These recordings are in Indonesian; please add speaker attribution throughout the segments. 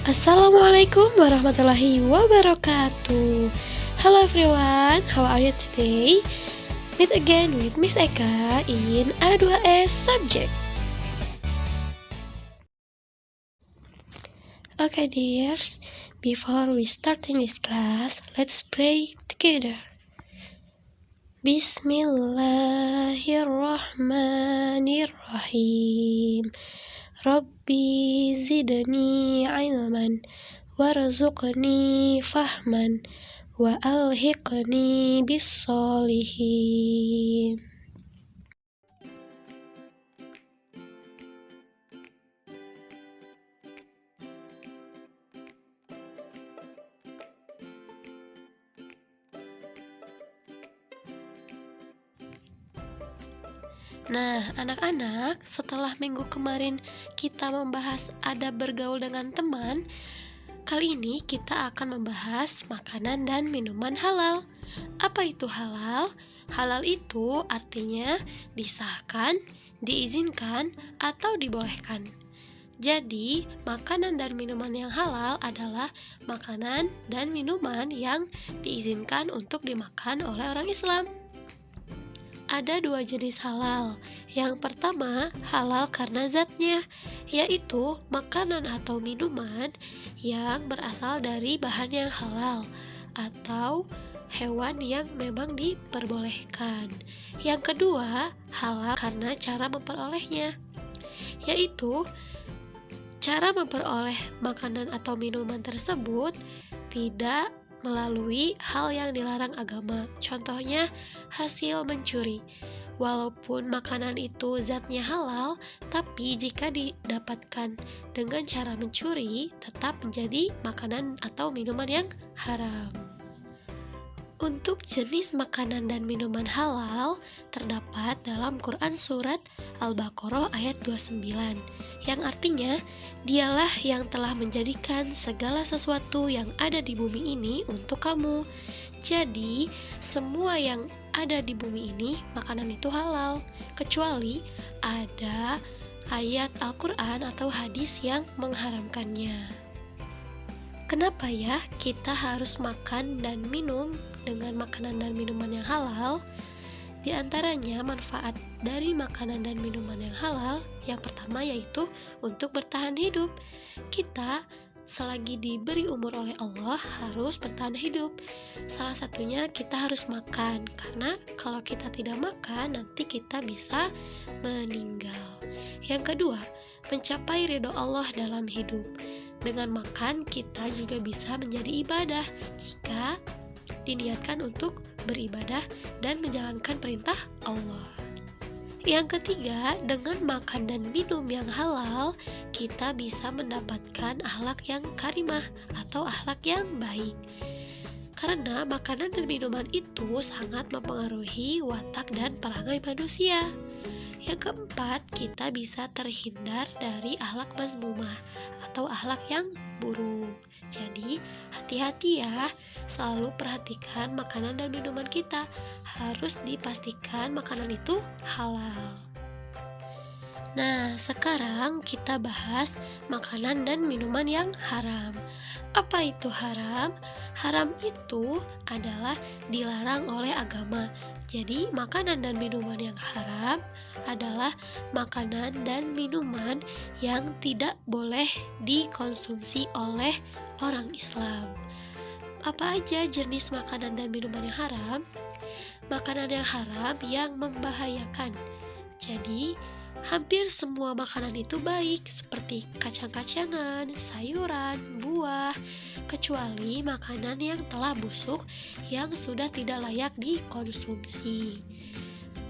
Speaker 1: Assalamualaikum warahmatullahi wabarakatuh. Hello everyone, how are you today? Meet again with Miss Eka in A2S subject. Okay dears, before we starting this class, let's pray together. Bismillahirrahmanirrahim. Rabbi zidni ilman warzuqni fahman wa alhiqni bis-sholihin. Nah, anak-anak, setelah minggu kemarin kita membahas adab bergaul dengan teman, kali ini kita akan membahas makanan dan minuman halal. Apa itu halal? Halal itu artinya disahkan, diizinkan, atau dibolehkan. Jadi, makanan dan minuman yang halal adalah makanan dan minuman yang diizinkan untuk dimakan oleh orang Islam. Ada dua jenis halal. Yang pertama, halal karena zatnya, yaitu makanan atau minuman yang berasal dari bahan yang halal atau hewan yang memang diperbolehkan. Yang kedua, halal karena cara memperolehnya, yaitu cara memperoleh makanan atau minuman tersebut tidak melalui hal yang dilarang agama. Contohnya, hasil mencuri. Walaupun makanan itu zatnya halal, tapi jika didapatkan dengan cara mencuri, tetap menjadi makanan atau minuman yang haram. Untuk jenis makanan dan minuman halal terdapat dalam Quran Surat Al-Baqarah ayat 29, yang artinya, dialah yang telah menjadikan segala sesuatu yang ada di bumi ini untuk kamu. Jadi, semua yang ada di bumi ini, makanan itu halal, kecuali ada ayat Al-Quran atau hadis yang mengharamkannya. Kenapa ya kita harus makan dan minum dengan makanan dan minuman yang halal? Di antaranya manfaat dari makanan dan minuman yang halal, yang pertama yaitu untuk bertahan hidup. Kita selagi diberi umur oleh Allah harus bertahan hidup. Salah satunya kita harus makan, karena kalau kita tidak makan nanti kita bisa meninggal. Yang kedua, mencapai ridho Allah dalam hidup. Dengan makan kita juga bisa menjadi ibadah jika diniatkan untuk beribadah dan menjalankan perintah Allah. Yang ketiga, dengan makan dan minum yang halal, kita bisa mendapatkan akhlak yang karimah atau akhlak yang baik. Karena makanan dan minuman itu sangat mempengaruhi watak dan perangai manusia. Yang keempat, kita bisa terhindar dari akhlak mazmumah atau akhlak yang buruk. Jadi, hati-hati ya, selalu perhatikan makanan dan minuman kita. Harus dipastikan makanan itu halal. Nah, sekarang kita bahas makanan dan minuman yang haram. Apa itu haram? Haram itu adalah dilarang oleh agama. Jadi, makanan dan minuman yang haram adalah makanan dan minuman yang tidak boleh dikonsumsi oleh orang Islam. Apa aja jenis makanan dan minuman yang haram? Makanan yang haram yang membahayakan. Jadi, hampir semua makanan itu baik, seperti kacang-kacangan, sayuran, buah, kecuali makanan yang telah busuk yang sudah tidak layak dikonsumsi.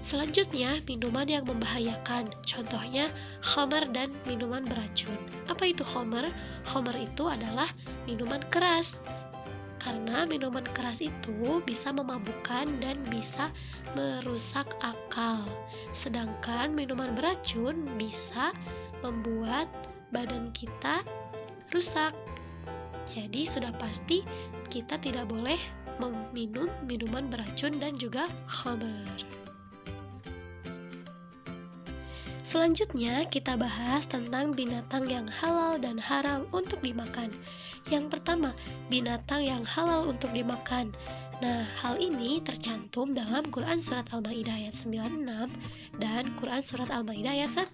Speaker 1: Selanjutnya, minuman yang membahayakan, contohnya khamar dan minuman beracun. Apa itu khamar? Khamar itu adalah minuman keras. Karena minuman keras itu bisa memabukkan dan bisa merusak akal. Sedangkan minuman beracun bisa membuat badan kita rusak. Jadi sudah pasti kita tidak boleh meminum minuman beracun dan juga khamar. Selanjutnya kita bahas tentang binatang yang halal dan haram untuk dimakan. Yang pertama, binatang yang halal untuk dimakan. Nah, hal ini tercantum dalam Quran Surat Al-Ma'idah ayat 96 dan Quran Surat Al-Ma'idah ayat 1,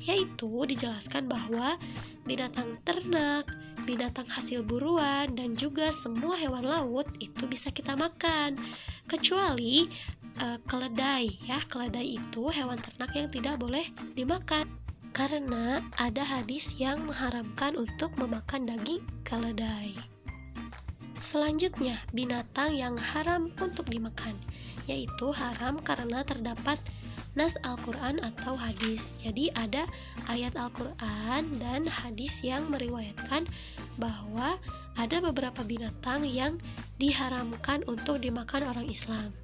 Speaker 1: yaitu dijelaskan bahwa binatang ternak, binatang hasil buruan, dan juga semua hewan laut itu bisa kita makan, kecuali keledai ya. Keledai itu hewan ternak yang tidak boleh dimakan karena ada hadis yang mengharamkan untuk memakan daging keledai. Selanjutnya, binatang yang haram untuk dimakan, yaitu haram karena terdapat nas Al-Quran atau hadis. Jadi ada ayat Al-Quran dan hadis yang meriwayatkan bahwa ada beberapa binatang yang diharamkan untuk dimakan orang Islam.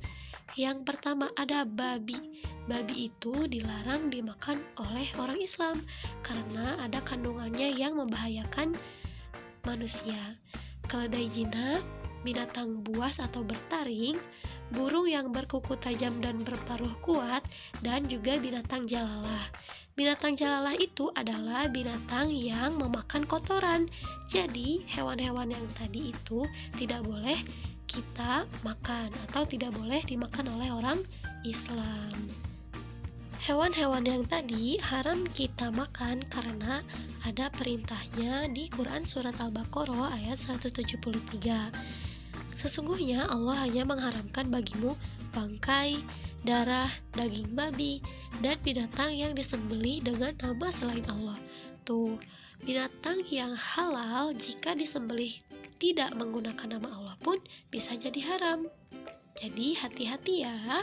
Speaker 1: Yang pertama ada babi. Babi itu dilarang dimakan oleh orang Islam karena ada kandungannya yang membahayakan manusia. Keledai jinak, binatang buas atau bertaring, burung yang berkuku tajam dan berparuh kuat, dan juga binatang jalalah. Binatang jalalah itu adalah binatang yang memakan kotoran. Jadi hewan-hewan yang tadi itu tidak boleh kita makan atau tidak boleh dimakan oleh orang Islam. Hewan-hewan yang tadi haram kita makan karena ada perintahnya di Quran Surat Al-Baqarah ayat 173. Sesungguhnya Allah hanya mengharamkan bagimu bangkai, darah, daging babi, dan binatang yang disembelih dengan nama selain Allah. Tuh, binatang yang halal jika disembelih tidak menggunakan nama Allah pun bisa jadi haram. Jadi hati-hati ya.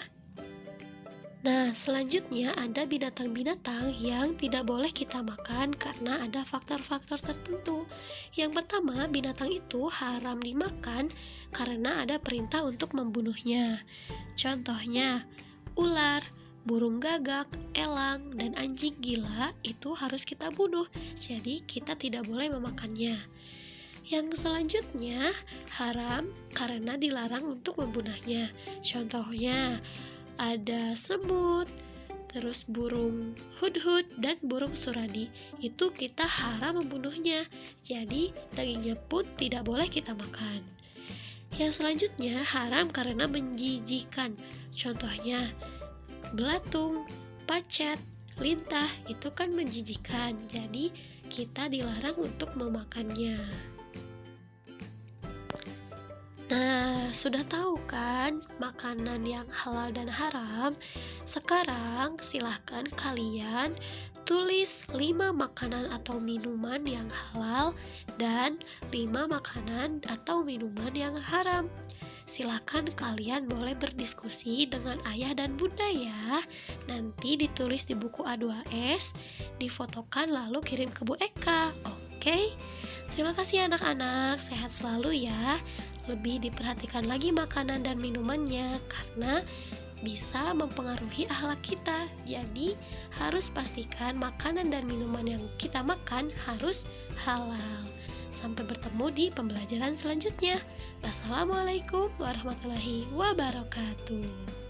Speaker 1: Nah, selanjutnya ada binatang-binatang yang tidak boleh kita makan karena ada faktor-faktor tertentu. Yang pertama, binatang itu haram dimakan karena ada perintah untuk membunuhnya. Contohnya, ular, burung gagak, elang, dan anjing gila itu harus kita bunuh. Jadi, kita tidak boleh memakannya. Yang selanjutnya, haram karena dilarang untuk membunuhnya. Contohnya, ada semut, terus burung hudhud dan burung suradi. Itu kita haram membunuhnya. Jadi dagingnya pun tidak boleh kita makan. Yang selanjutnya haram karena menjijikan. Contohnya belatung, pacet, lintah itu kan menjijikan. Jadi kita dilarang untuk memakannya. Nah, sudah tahu kan makanan yang halal dan haram? Sekarang silahkan kalian tulis 5 makanan atau minuman yang halal dan 5 makanan atau minuman yang haram. Silahkan kalian boleh berdiskusi dengan ayah dan bunda ya. Nanti ditulis di buku A2S, difotokan lalu kirim ke Bu Eka. Oke? Terima kasih anak-anak, sehat selalu ya. Lebih diperhatikan lagi makanan dan minumannya karena bisa mempengaruhi akhlak kita. Jadi harus pastikan makanan dan minuman yang kita makan harus halal. Sampai bertemu di pembelajaran selanjutnya. Wassalamualaikum warahmatullahi wabarakatuh.